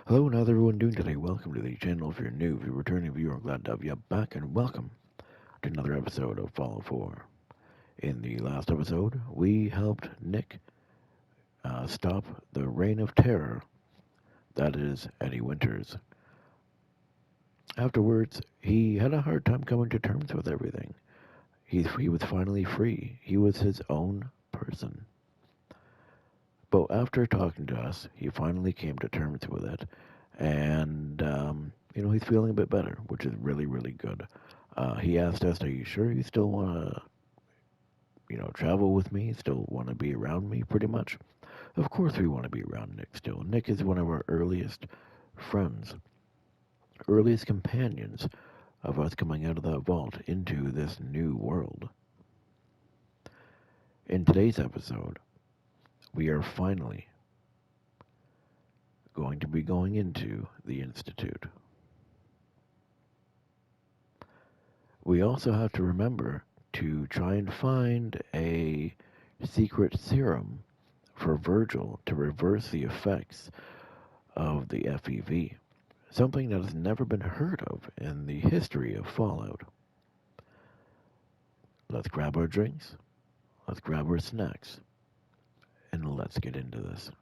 Hello, and how's everyone doing today? Welcome to the channel. If you're new, if you're a returning viewer, I'm glad to have you back, and welcome to another episode of Fallout 4. In the last episode, we helped Nick stop the reign of terror that is Eddie Winters. Afterwards, he had a hard time coming to terms with everything. He was finally free. He was his own person. But after talking to us, he finally came to terms with it, and he's feeling a bit better, which is really, really good. He asked us, "Are you sure you still want to, travel with me? Still want to be around me?" Pretty much. Of course, we want to be around Nick still. Nick is one of our earliest friends, earliest companions of us coming out of that vault into this new world. In today's episode, we are finally going to be going into the Institute. We also have to remember to try and find a secret serum for Virgil to reverse the effects of the FEV, something that has never been heard of in the history of Fallout. Let's grab our drinks, let's grab our snacks, and let's get into this.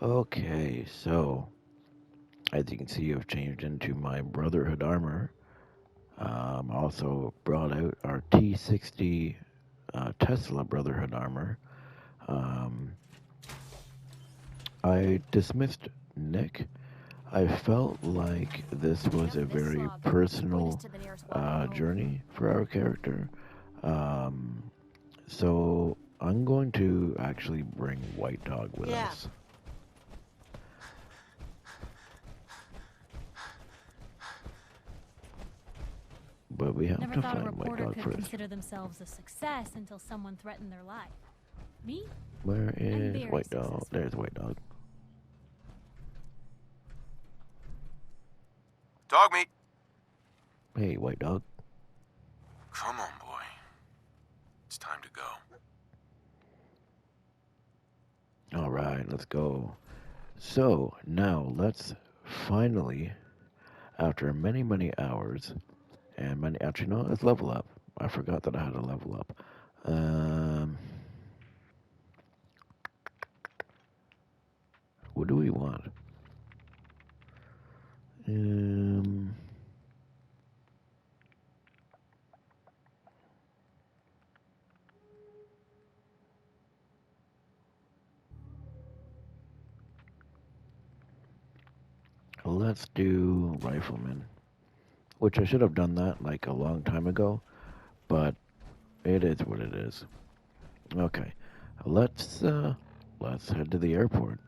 Okay, so as you can see, I've changed into my Brotherhood armor. Also brought out our T60 Tesla Brotherhood armor. Um, I dismissed Nick. I felt like this was a very personal journey for our character. Um, so I'm going to actually bring White Dog with us. But we have to find White Dog could first. consider themselves a success until someone threatened their life. Me? Where is very White Dog? successful. There's White Dog. Dog meat. Hey, White Dog. Come on, boy. It's time to go. All right, let's go. So now let's finally, after many, many hours, and many, actually, no, let's level up. I forgot that I had to level up. What do we want? Let's do Rifleman, which I should have done that like a long time ago, but it is what it is. Okay, let's head to the airport.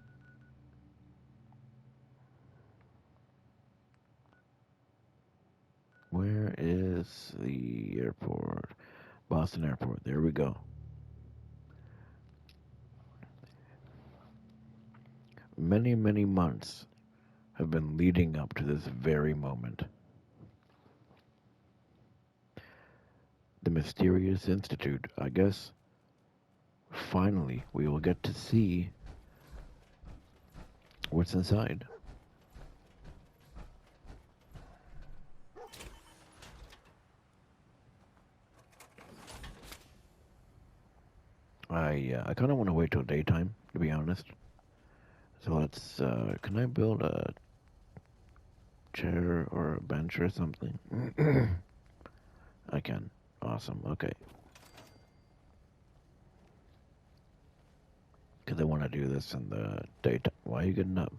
Where is the airport? Boston Airport. There we go. Many, many months have been leading up to this very moment. The Mysterious Institute. I guess finally we will get to see what's inside. I kind of want to wait till daytime, to be honest. So let's, can I build a chair or a bench or something? I can. Awesome. Okay. Because I want to do this in the daytime. Why are you getting up?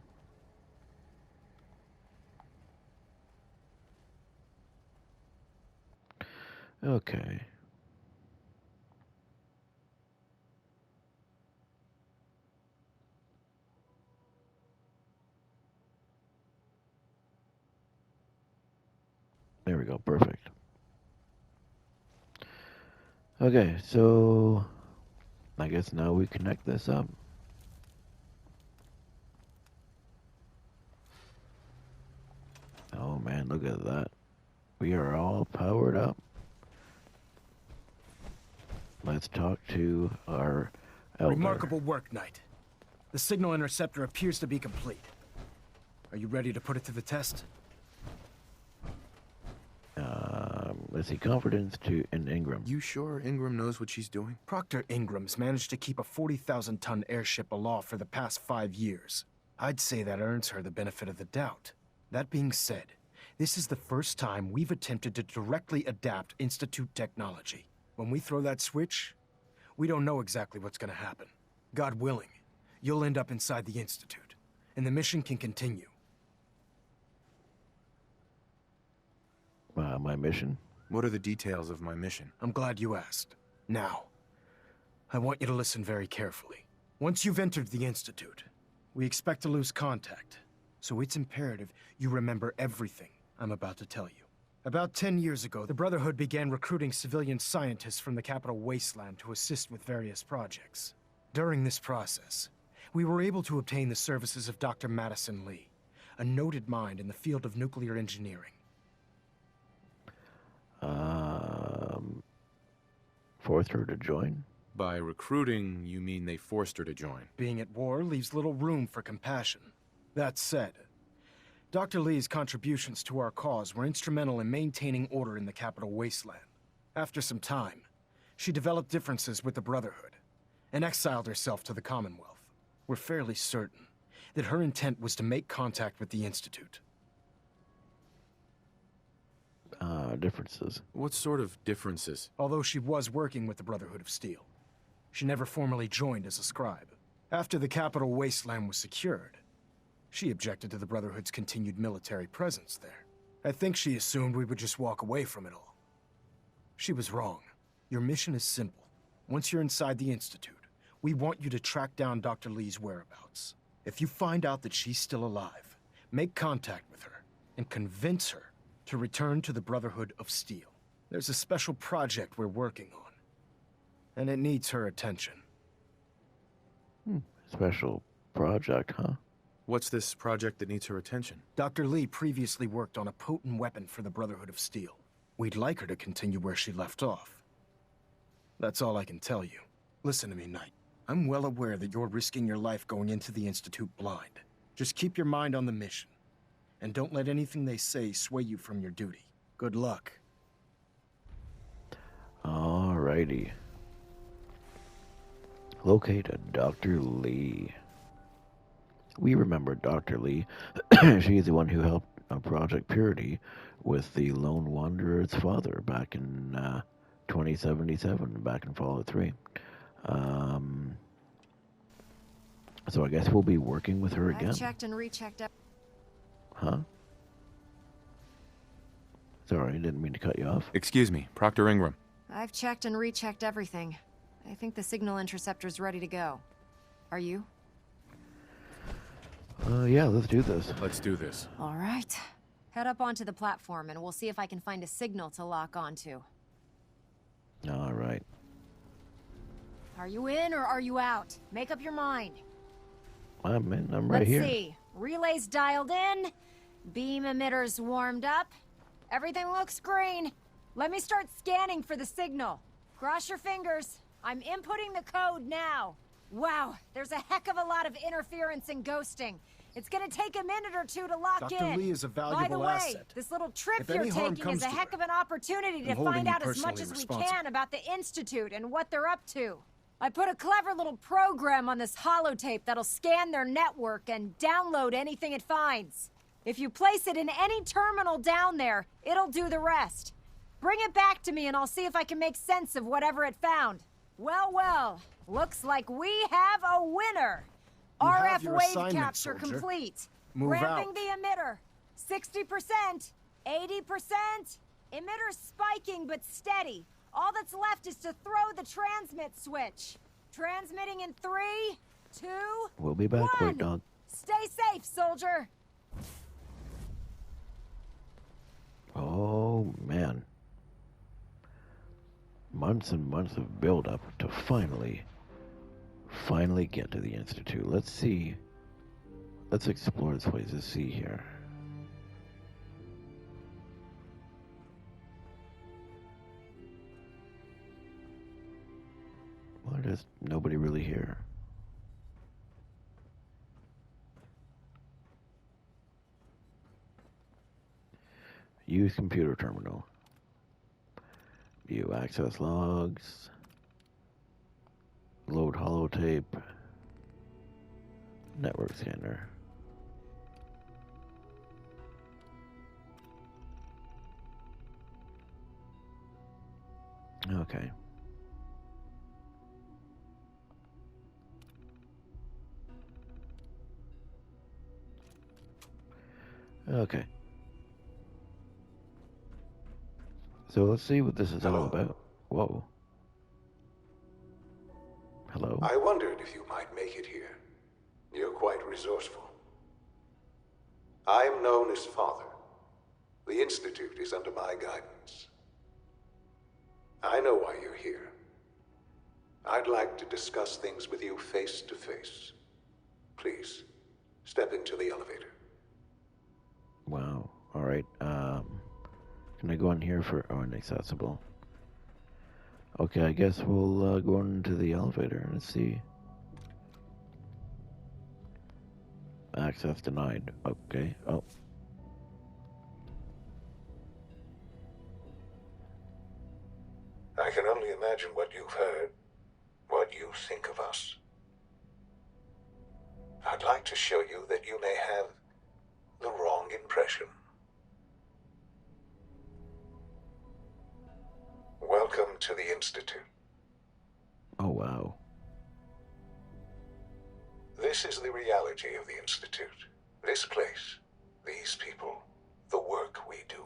Okay. There we go. Perfect. Okay, so I guess now we connect this up. Oh man, look at that. We are all powered up. Let's talk to our Elder. Remarkable work, Knight. The signal interceptor appears to be complete. Are you ready to put it to the test? Let's see, confidence in Ingram. You sure Ingram knows what she's doing? Proctor Ingram's managed to keep a 40,000-ton airship aloft for the past 5 years. I'd say that earns her the benefit of the doubt. That being said, this is the first time we've attempted to directly adapt Institute technology. When we throw that switch, we don't know exactly what's gonna happen. God willing, you'll end up inside the Institute, and the mission can continue. My mission? What are the details of my mission? I'm glad you asked. Now, I want you to listen very carefully. Once you've entered the Institute, we expect to lose contact, so it's imperative you remember everything I'm about to tell you. About 10 years ago, the Brotherhood began recruiting civilian scientists from the capital wasteland to assist with various projects. During this process, we were able to obtain the services of Dr. Madison Lee, a noted mind in the field of nuclear engineering. Forced her to join? By recruiting, you mean they forced her to join? Being at war leaves little room for compassion. That said, Dr. Lee's contributions to our cause were instrumental in maintaining order in the capital wasteland. After some time, she developed differences with the Brotherhood and exiled herself to the Commonwealth. We're fairly certain that her intent was to make contact with the Institute. Differences. What sort of differences? Although she was working with the Brotherhood of Steel, she never formally joined as a scribe. After the capital wasteland was secured, she objected to the Brotherhood's continued military presence there. I think she assumed we would just walk away from it all. She was wrong. Your mission is simple. Once you're inside the Institute, we want you to track down Dr. Lee's whereabouts. If you find out that she's still alive, make contact with her and convince her to return to the Brotherhood of Steel. There's a special project we're working on, and it needs her attention. Special project, huh? What's this project that needs her attention? Dr. Lee previously worked on a potent weapon for the Brotherhood of Steel. We'd like her to continue where she left off. That's all I can tell you. Listen to me, Knight. I'm well aware that you're risking your life going into the Institute blind. Just keep your mind on the mission, and don't let anything they say sway you from your duty. Good luck. Alrighty. Locate a Dr. Lee. We remember Dr. Lee. She's the one who helped Project Purity with the Lone Wanderer's father back in 2077, back in Fallout 3. So I guess we'll be working with her again. I've checked and rechecked. Huh? Sorry, I didn't mean to cut you off. Excuse me, Proctor Ingram. I've checked and rechecked everything. I think the signal interceptor's ready to go. Are you? Yeah, let's do this. Let's do this. All right. Head up onto the platform and we'll see if I can find a signal to lock onto. All right. Are you in or are you out? Make up your mind. I'm in. I'm right Let's here. see. Relays dialed in. Beam emitters warmed up. Everything looks green. Let me start scanning for the signal. Cross your fingers. I'm inputting the code now. Wow, there's a heck of a lot of interference and ghosting. It's gonna take a minute or two to lock in. Dr. Lee is a valuable By the way, asset. this little trip If you're any harm taking comes is a to heck her, of an opportunity to I'm holding find you out as much personally as we responsible. can about the Institute and what they're up to. I put a clever little program on this holotape that'll scan their network and download anything it finds. If you place it in any terminal down there, it'll do the rest. Bring it back to me and I'll see if I can make sense of whatever it found. Well, well, looks like we have a winner. You have RF your wave assignment, capture soldier. complete. Move Ramping out. the emitter. 60%, 80%. Emitter's spiking but steady. All that's left is to throw the transmit switch. Transmitting in 3, 2, We'll be back, 1. White Dog. Stay safe, soldier. Oh, man. Months and months of build-up to finally get to the Institute. Let's see. Let's explore this place. Let's see here. What There's nobody really here. Use computer terminal. View access logs. Load holotape. Network scanner. Okay. Okay. So let's see what this is all about. Whoa. Hello? I wondered if you might make it here. You're quite resourceful. I am known as Father. The Institute is under my guidance. I know why you're here. I'd like to discuss things with you face to face. Please, step into the elevator. Wow. Alright, can I go in here for, oh, inaccessible. Okay, I guess we'll, go into the elevator and see. Access denied. Okay, oh. I can only imagine what you've heard, what you think of us. I'd like to show you that you may have the wrong impression. Welcome to the Institute. Oh, wow. This is the reality of the Institute. This place, these people, the work we do.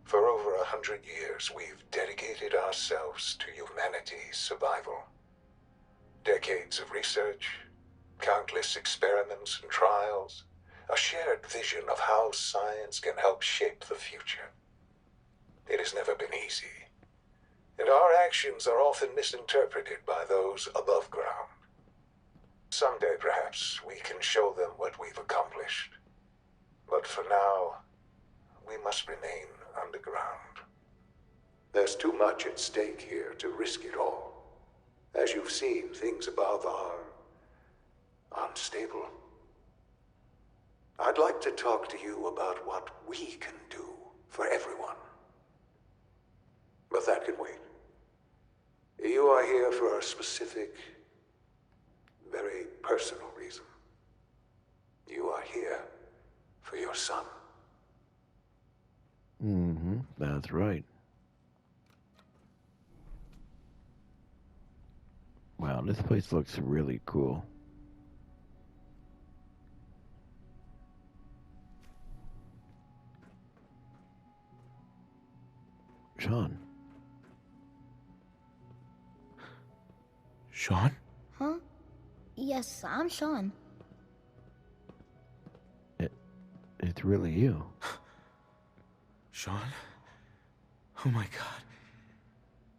For over 100 years, we've dedicated ourselves to humanity's survival. Decades of research, countless experiments and trials, a shared vision of how science can help shape the future. It has never been easy, and our actions are often misinterpreted by those above ground. Someday, perhaps, we can show them what we've accomplished. But for now, we must remain underground. There's too much at stake here to risk it all. As you've seen, things above are unstable. I'd like to talk to you about what we can do for everyone. But that can wait. You are here for a specific, very personal reason. You are here for your son. Mm-hmm, that's right. Wow, this place looks really cool. Sean. Sean? Huh? Yes, I'm Sean. It's really you. Sean? Oh my god.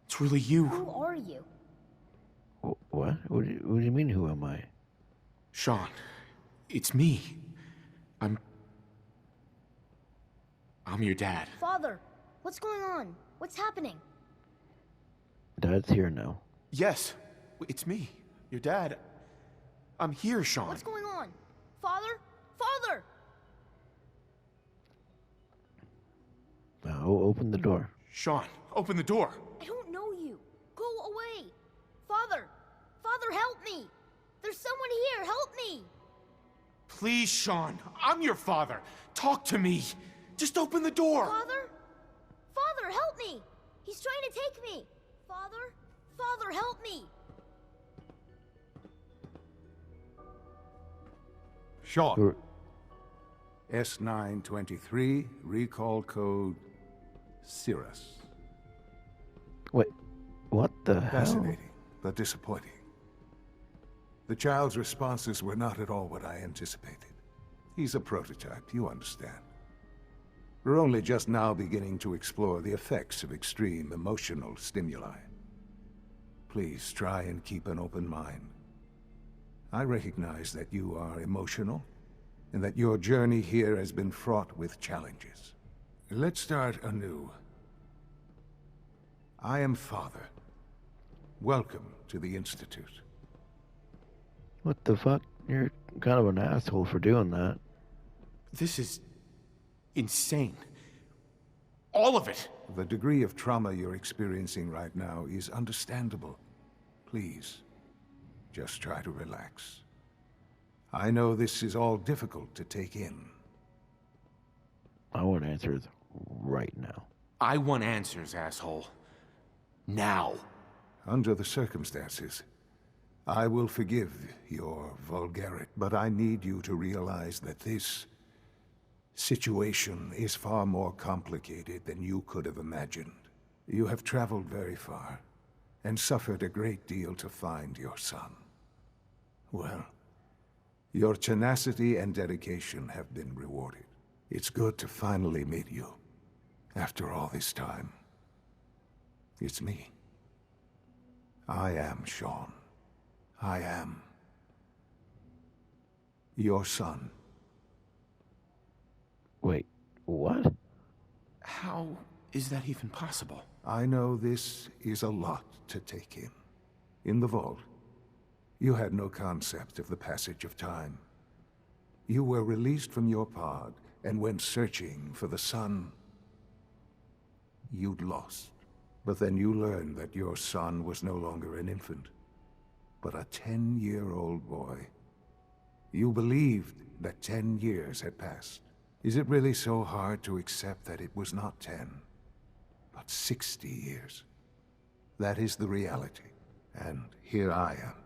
It's really you. Who are you? What? What do you mean, who am I? Sean, it's me. I'm your dad. Father, what's going on? What's happening? Dad's here now. Yes, it's me. Your dad. I'm here, Sean. What's going on? Father? Father! Now, open the door. Sean, open the door. I don't know you. Go away. Father! Father, help me! There's someone here. Help me! Please, Sean. I'm your father. Talk to me. Just open the door. Father? Father, help me! He's trying to take me! Father? Father, help me! Sean. Who- S923, recall code Cirrus. Wait, what the hell? Fascinating, but disappointing. The child's responses were not at all what I anticipated. He's a prototype, you understand. We're only just now beginning to explore the effects of extreme emotional stimuli. Please try and keep an open mind. I recognize that you are emotional, and that your journey here has been fraught with challenges. Let's start anew. I am Father. welcome to the Institute. What the fuck? You're kind of an asshole for doing that. This is insane. All of it. The degree of trauma you're experiencing right now is understandable. Please, just try to relax. I know this is all difficult to take in. I want answers right now. I want answers, asshole. Now. Under the circumstances, I will forgive your vulgarity, but I need you to realize that this situation is far more complicated than you could have imagined. You have traveled very far, and suffered a great deal to find your son. Well, your tenacity and dedication have been rewarded. It's good to finally meet you, after all this time. It's me. I am Shaun. I am your son. Wait, what? How is that even possible? I know this is a lot to take in. In the vault, you had no concept of the passage of time. You were released from your pod and went searching for the son you'd lost. But then you learned that your son was no longer an infant, but a 10-year-old boy. You believed that 10 years had passed. Is it really so hard to accept that it was not 10, but 60 years? That is the reality, and here I am.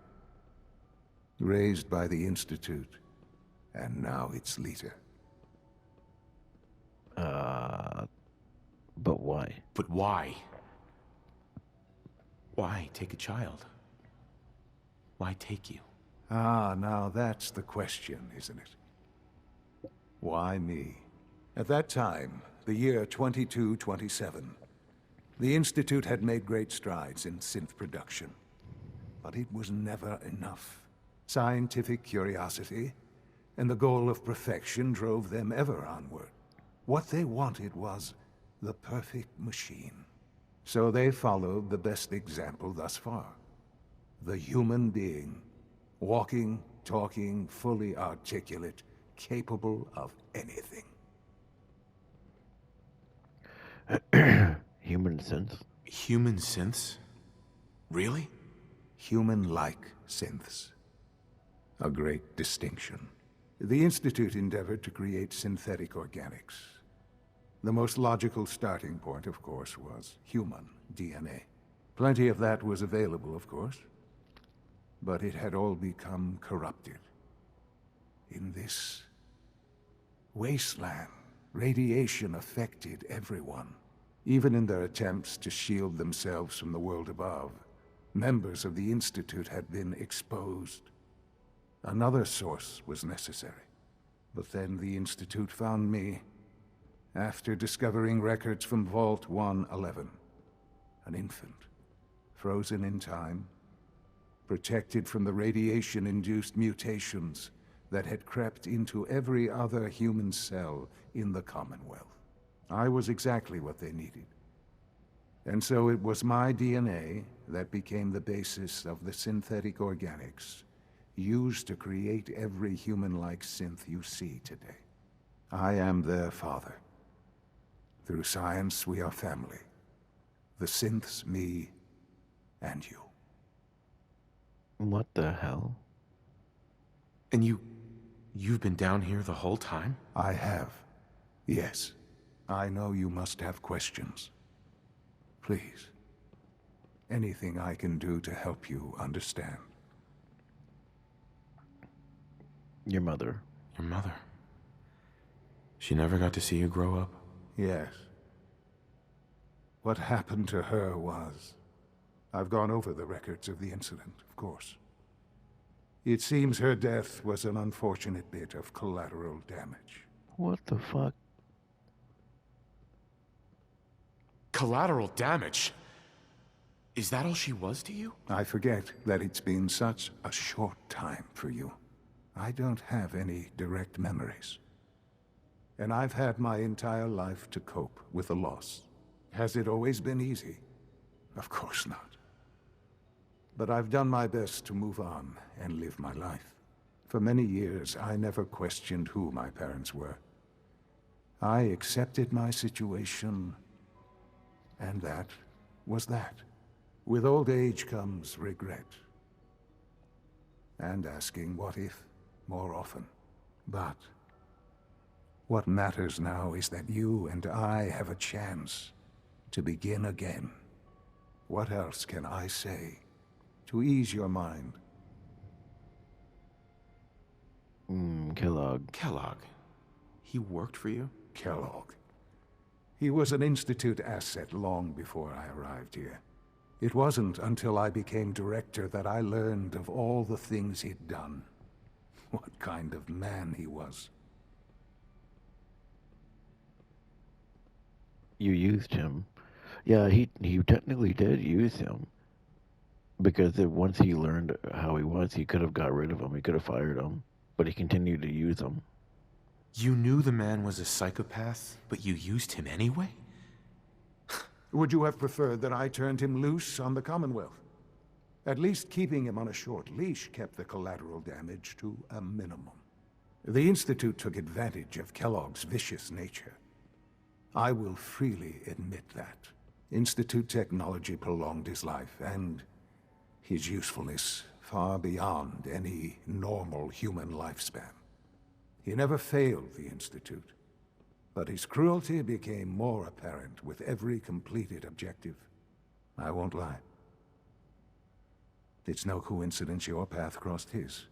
Raised by the Institute, and now its leader. But why? But why? Why take a child? Why take you? Ah, now that's the question, isn't it? Why me? At that time, the year 2227, the Institute had made great strides in synth production. But it was never enough. Scientific curiosity and the goal of perfection drove them ever onward. What they wanted was the perfect machine. So they followed the best example thus far. The human being. Walking, talking, fully articulate, capable of anything. Human synths? Human synths? Really? Human-like synths. A great distinction. The Institute endeavored to create synthetic organics. The most logical starting point, of course, was human DNA. Plenty of that was available, of course. But it had all become corrupted. In this wasteland, radiation affected everyone. Even in their attempts to shield themselves from the world above, members of the Institute had been exposed. Another source was necessary. But then the Institute found me, after discovering records from Vault 111. An infant, frozen in time, protected from the radiation-induced mutations that had crept into every other human cell in the Commonwealth. I was exactly what they needed. And so it was my DNA that became the basis of the synthetic organics used to create every human-like synth you see today. I am their father. Through science, we are family. The synths, me, and you. What the hell? And you've been down here the whole time? I have. Yes. I know you must have questions. Please. Anything I can do to help you understand. Your mother. Your mother? She never got to see you grow up? Yes. What happened to her was... I've gone over the records of the incident, of course. It seems her death was an unfortunate bit of collateral damage. What the fuck? Collateral damage? Is that all she was to you? I forget that it's been such a short time for you. I don't have any direct memories. And I've had my entire life to cope with the loss. Has it always been easy? Of course not. but I've done my best to move on and live my life. For many years, I never questioned who my parents were. I accepted my situation, and that was that. With old age comes regret. And asking what if more often. But what matters now is that you and I have a chance to begin again. What else can I say to ease your mind? Kellogg. Kellogg. He worked for you? Kellogg. He was an Institute asset long before I arrived here. It wasn't until I became director that I learned of all the things he'd done. What kind of man he was. You used him. Yeah, he technically did use him. Because once he learned how he was, he could have got rid of him. He could have fired him. But he continued to use him. You knew the man was a psychopath, but you used him anyway? Would you have preferred that I turned him loose on the Commonwealth? At least keeping him on a short leash kept the collateral damage to a minimum. The Institute took advantage of Kellogg's vicious nature. I will freely admit that. Institute technology prolonged his life, and his usefulness far beyond any normal human lifespan. He never failed the Institute, but his cruelty became more apparent with every completed objective. I won't lie. It's no coincidence your path crossed his.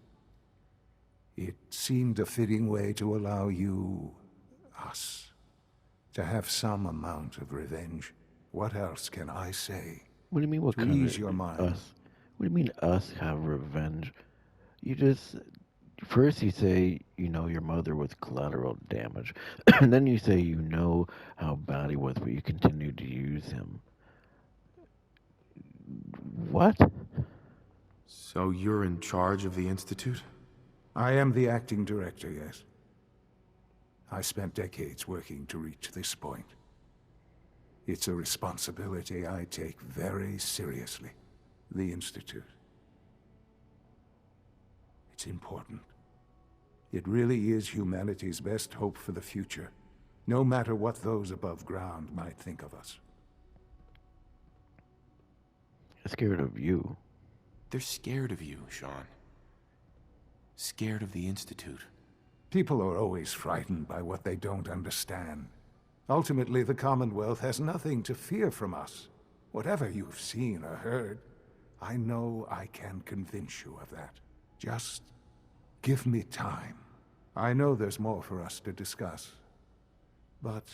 It seemed a fitting way to allow you, us, to have some amount of revenge. What else can I say? What do you mean, what to kind ease of your mind? us? What do you mean, us have revenge? You just... First you say you know your mother was collateral damage. And then you say you know how bad he was, but you continue to use him. What? So you're in charge of the Institute? I am the acting director, yes. I spent decades working to reach this point. It's a responsibility I take very seriously. The Institute. It's important. It really is humanity's best hope for the future, no matter what those above ground might think of us. I'm scared of you. They're scared of you, Sean. Scared of the Institute. People are always frightened by what they don't understand. Ultimately, the Commonwealth has nothing to fear from us. Whatever you've seen or heard, I know I can convince you of that. Just give me time. I know there's more for us to discuss. But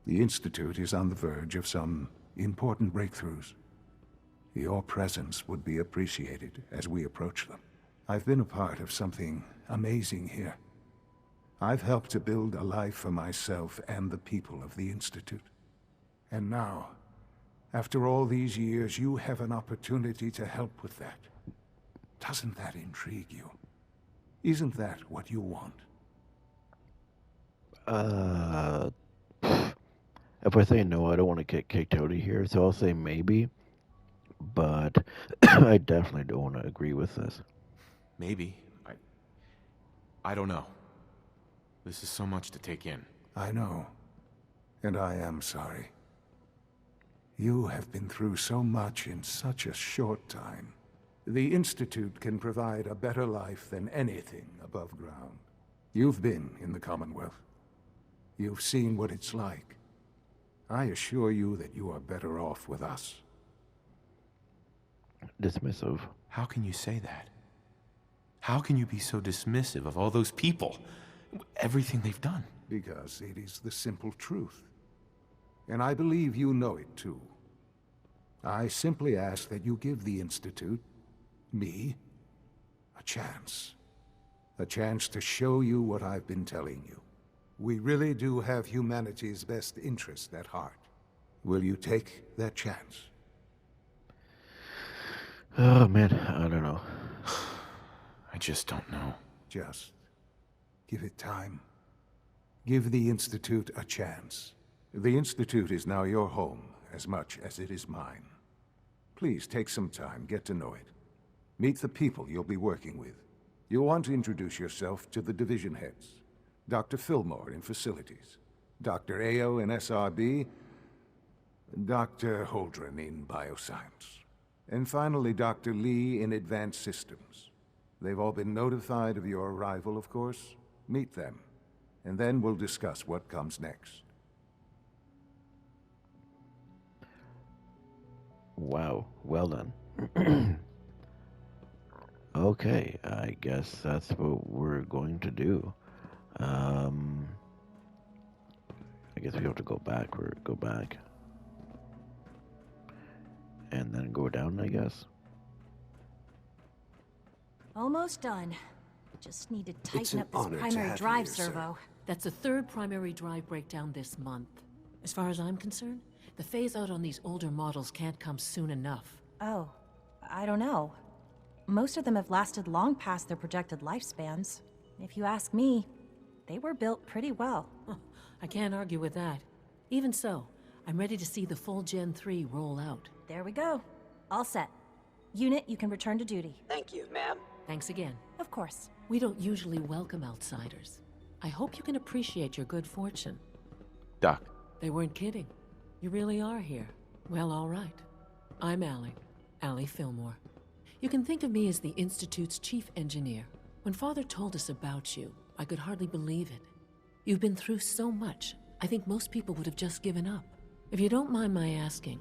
the Institute is on the verge of some important breakthroughs. Your presence would be appreciated as we approach them. I've been a part of something amazing here. I've helped to build a life for myself and the people of the Institute. And now, after all these years, you have an opportunity to help with that. Doesn't that intrigue you? Isn't that what you want? If I say no, I don't want to get kicked out of here, so I'll say maybe. But I definitely don't want to agree with this. Maybe. I don't know. This is so much to take in. I know. And I am sorry. You have been through so much in such a short time. The Institute can provide a better life than anything above ground. You've been in the Commonwealth. You've seen what it's like. I assure you that you are better off with us. Dismissive. How can you say that? How can you be so dismissive of all those people? Everything they've done? Because it is the simple truth. And I believe you know it too. I simply ask that you give the Institute, me, a chance. A chance to show you what I've been telling you. We really do have humanity's best interest at heart. Will you take that chance? Oh man, I don't know. I just don't know. Just give it time. Give the Institute a chance. The Institute is now your home as much as it is mine. Please take some time, get to know it. Meet the people you'll be working with. You'll want to introduce yourself to the division heads. Dr. Fillmore in Facilities, Dr. Ao in SRB, Dr. Holdren in Bioscience, and finally Dr. Lee in Advanced Systems. They've all been notified of your arrival, of course. Meet them, and then we'll discuss what comes next. Wow, well done. Okay, I guess that's what we're going to do. I guess we have to go back or go back. And then go down, I guess. Almost done. Just need to It's tighten an up this honor to primary have you drive here, sir. servo. That's the third primary drive breakdown this month. As far as I'm concerned, the phase-out on these older models can't come soon enough. Oh, I don't know. Most of them have lasted long past their projected lifespans. If you ask me, they were built pretty well. I can't argue with that. Even so, I'm ready to see the full Gen 3 roll out. There we go. All set. Unit, you can return to duty. Thank you, ma'am. Thanks again. Of course. We don't usually welcome outsiders. I hope you can appreciate your good fortune. Doc, They weren't kidding. You really are here. Well, all right. I'm Allie Fillmore. You can think of me as the Institute's chief engineer. When Father told us about you, I could hardly believe it. You've been through so much, I think most people would have just given up. If you don't mind my asking,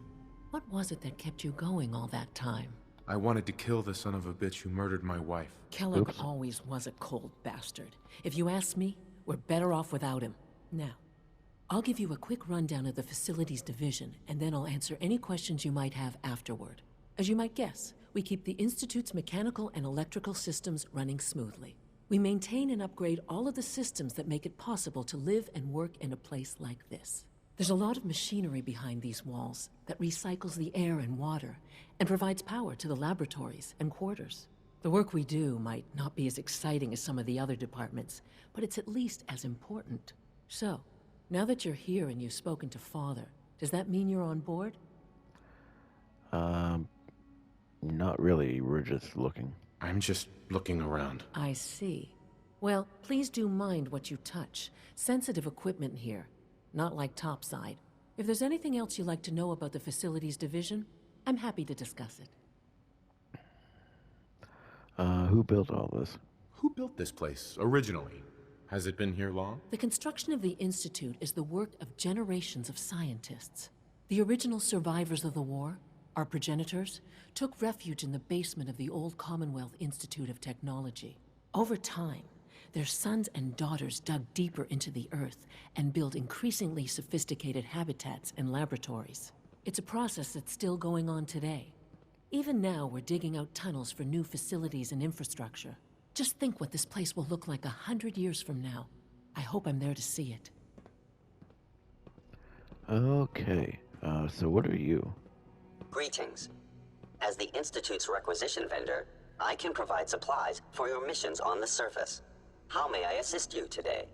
what was it that kept you going all that time? I wanted to kill the son of a bitch who murdered my wife. Kellogg always was a cold bastard. If you ask me, we're better off without him. Now, I'll give you a quick rundown of the Facilities Division, and then I'll answer any questions you might have afterward. As you might guess, we keep the Institute's mechanical and electrical systems running smoothly. We maintain and upgrade all of the systems that make it possible to live and work in a place like this. There's a lot of machinery behind these walls that recycles the air and water and provides power to the laboratories and quarters. The work we do might not be as exciting as some of the other departments, but it's at least as important. So, now that you're here and you've spoken to Father, does that mean you're on board? Not really. We're just looking. I'm just looking around. I see. Well, please do mind what you touch. Sensitive equipment here. Not like topside. If there's anything else you'd like to know about the Facilities Division, I'm happy to discuss it. Who built all this? Who built this place originally? Has it been here long? The construction of the Institute is the work of generations of scientists. The original survivors of the war, our progenitors, took refuge in the basement of the old Commonwealth Institute of Technology. Over time, their sons and daughters dug deeper into the earth and built increasingly sophisticated habitats and laboratories. It's a process that's still going on today. Even now, we're digging out tunnels for new facilities and infrastructure. Just think what this place will look like 100 years from now. I hope I'm there to see it. Okay, so what are you? Greetings. As the Institute's requisition vendor, I can provide supplies for your missions on the surface. How may I assist you today?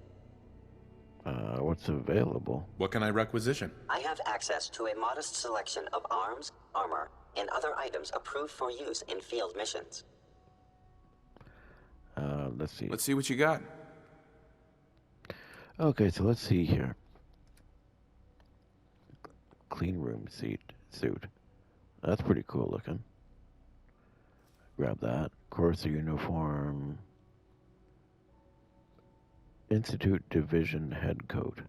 What's available? What can I requisition? I have access to a modest selection of arms, armor, and other items approved for use in field missions. Let's see. Let's see what you got. Okay, so let's see here. Clean room suit. That's pretty cool looking. Grab that. Course uniform. Institute Division Head Coat.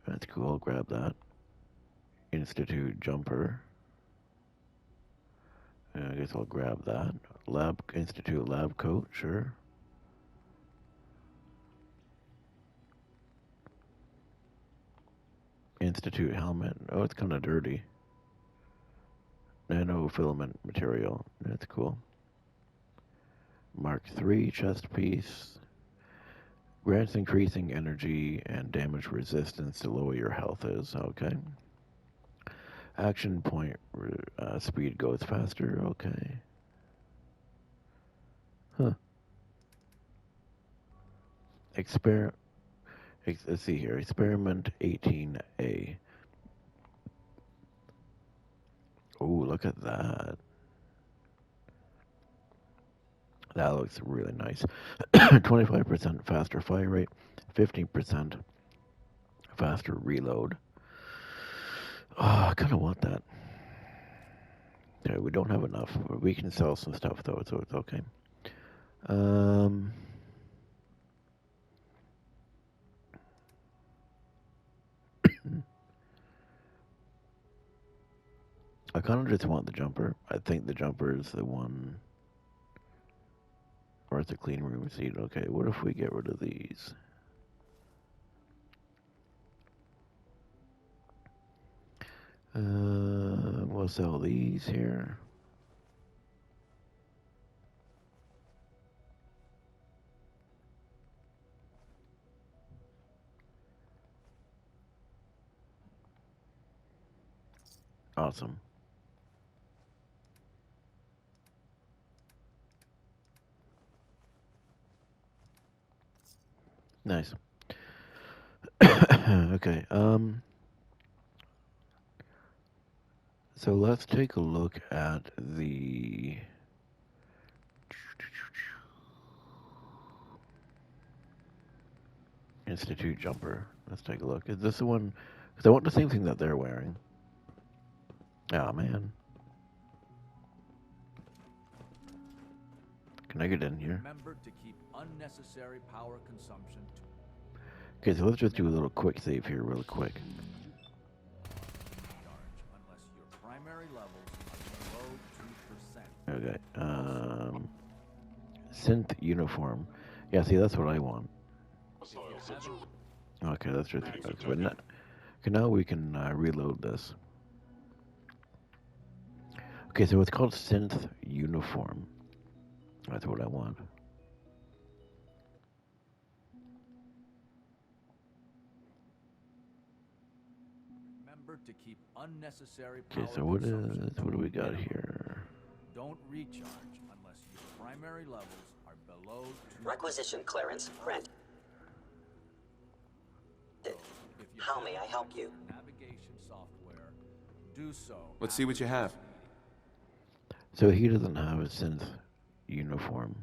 That's cool. Grab that. Institute Jumper. I guess I'll grab that. Institute Lab Coat, sure. Institute Helmet. Oh, it's kind of dirty. Nanofilament material. That's cool. Mark III chest piece. Grants increasing energy and damage resistance to lower your health is. Okay. Action point speed goes faster. Okay. Huh. Let's see here. Experiment 18A. Ooh, look at that. That looks really nice. 25% faster fire rate, 15% faster reload. Oh, I kind of want that. Yeah, we don't have enough. We can sell some stuff though, so it's okay. I kind of just want the jumper. I think the jumper is the one. Or it's a clean room seat. Okay, what if we get rid of these? We'll sell these here. Awesome. Nice. Okay, so let's take a look at the Institute jumper. Let's take a look. Is this the one? Because I want the same thing that they're wearing. Oh, man. Can I get in here? Remember to keep unnecessary power consumption to Okay, so let's just do a little quick save here real quick. unless your primary levels are below 2%. Okay, synth uniform. Yeah, see, that's what I want. Okay, that's just... Okay, now we can reload this. Okay, so it's called synth uniform. That's what I want. Remember to keep unnecessary Okay, power so what consumption do we to got minimum. here? Don't recharge unless your primary levels are below 2%. Requisition clearance granted. How may I help you? Navigation software. Do so. Let's see what you have. So he doesn't have a synth uniform.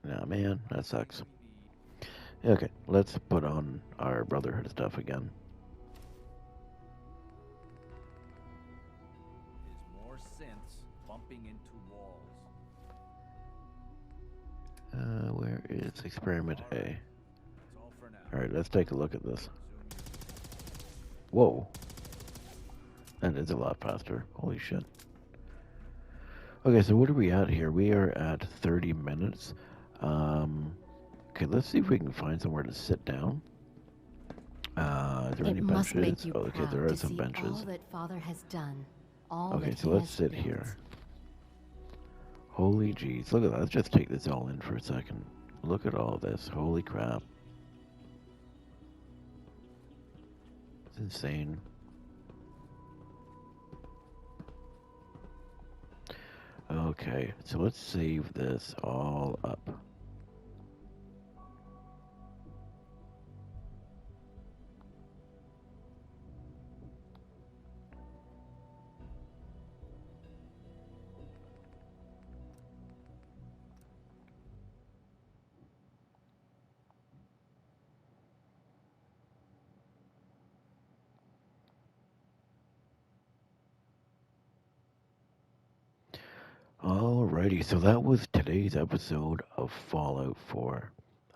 Nah, man, that sucks. Okay, let's put on our Brotherhood stuff again. Is more synths bumping into walls. Where is Experiment A? That's all for now. Alright, let's take a look at this. Whoa. That is a lot faster. Holy shit. Okay, so what are we at here? We are at 30 minutes. Okay, let's see if we can find somewhere to sit down. Is there any must benches? make you Oh, okay, proud there are to some see benches. all that Father has done. All Okay, that so he let's has sit built. here. Holy jeez, look at that. Let's just take this all in for a second. Look at all this. Holy crap. It's insane. Okay, so let's save this all up. Alrighty, so that was today's episode of Fallout 4.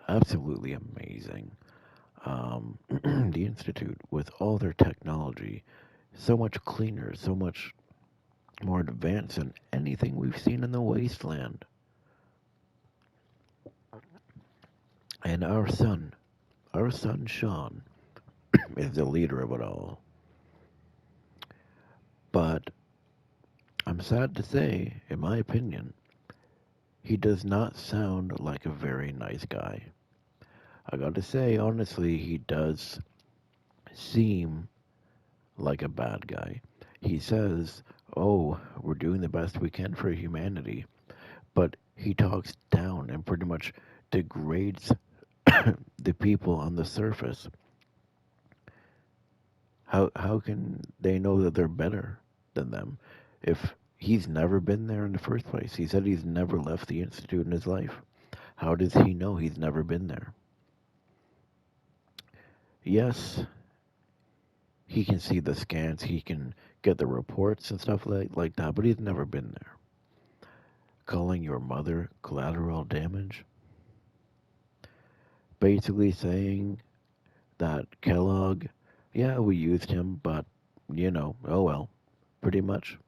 Absolutely amazing. The Institute, with all their technology, so much cleaner, so much more advanced than anything we've seen in the Wasteland. And our son Sean, is the leader of it all. But I'm sad to say, in my opinion, he does not sound like a very nice guy. I gotta say, honestly, he does seem like a bad guy. He says, oh, we're doing the best we can for humanity, but he talks down and pretty much degrades the people on the surface. How can they know that they're better than them if he's never been there in the first place? He said he's never left the Institute in his life. How does he know he's never been there? Yes, he can see the scans, he can get the reports and stuff like that, but he's never been there. Calling your mother collateral damage? Basically saying that Kellogg, yeah, we used him, but, oh well, pretty much.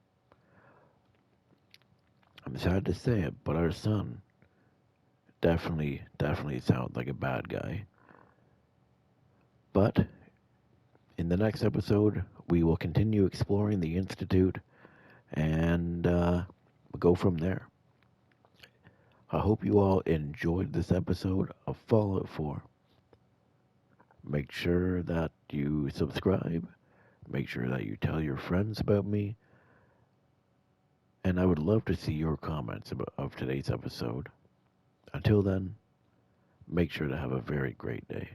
I'm sad to say it, but our son definitely sounds like a bad guy. But in the next episode, we will continue exploring the Institute and go from there. I hope you all enjoyed this episode of Fallout 4. Make sure that you subscribe. Make sure that you tell your friends about me. And I would love to see your comments of today's episode. Until then, make sure to have a very great day.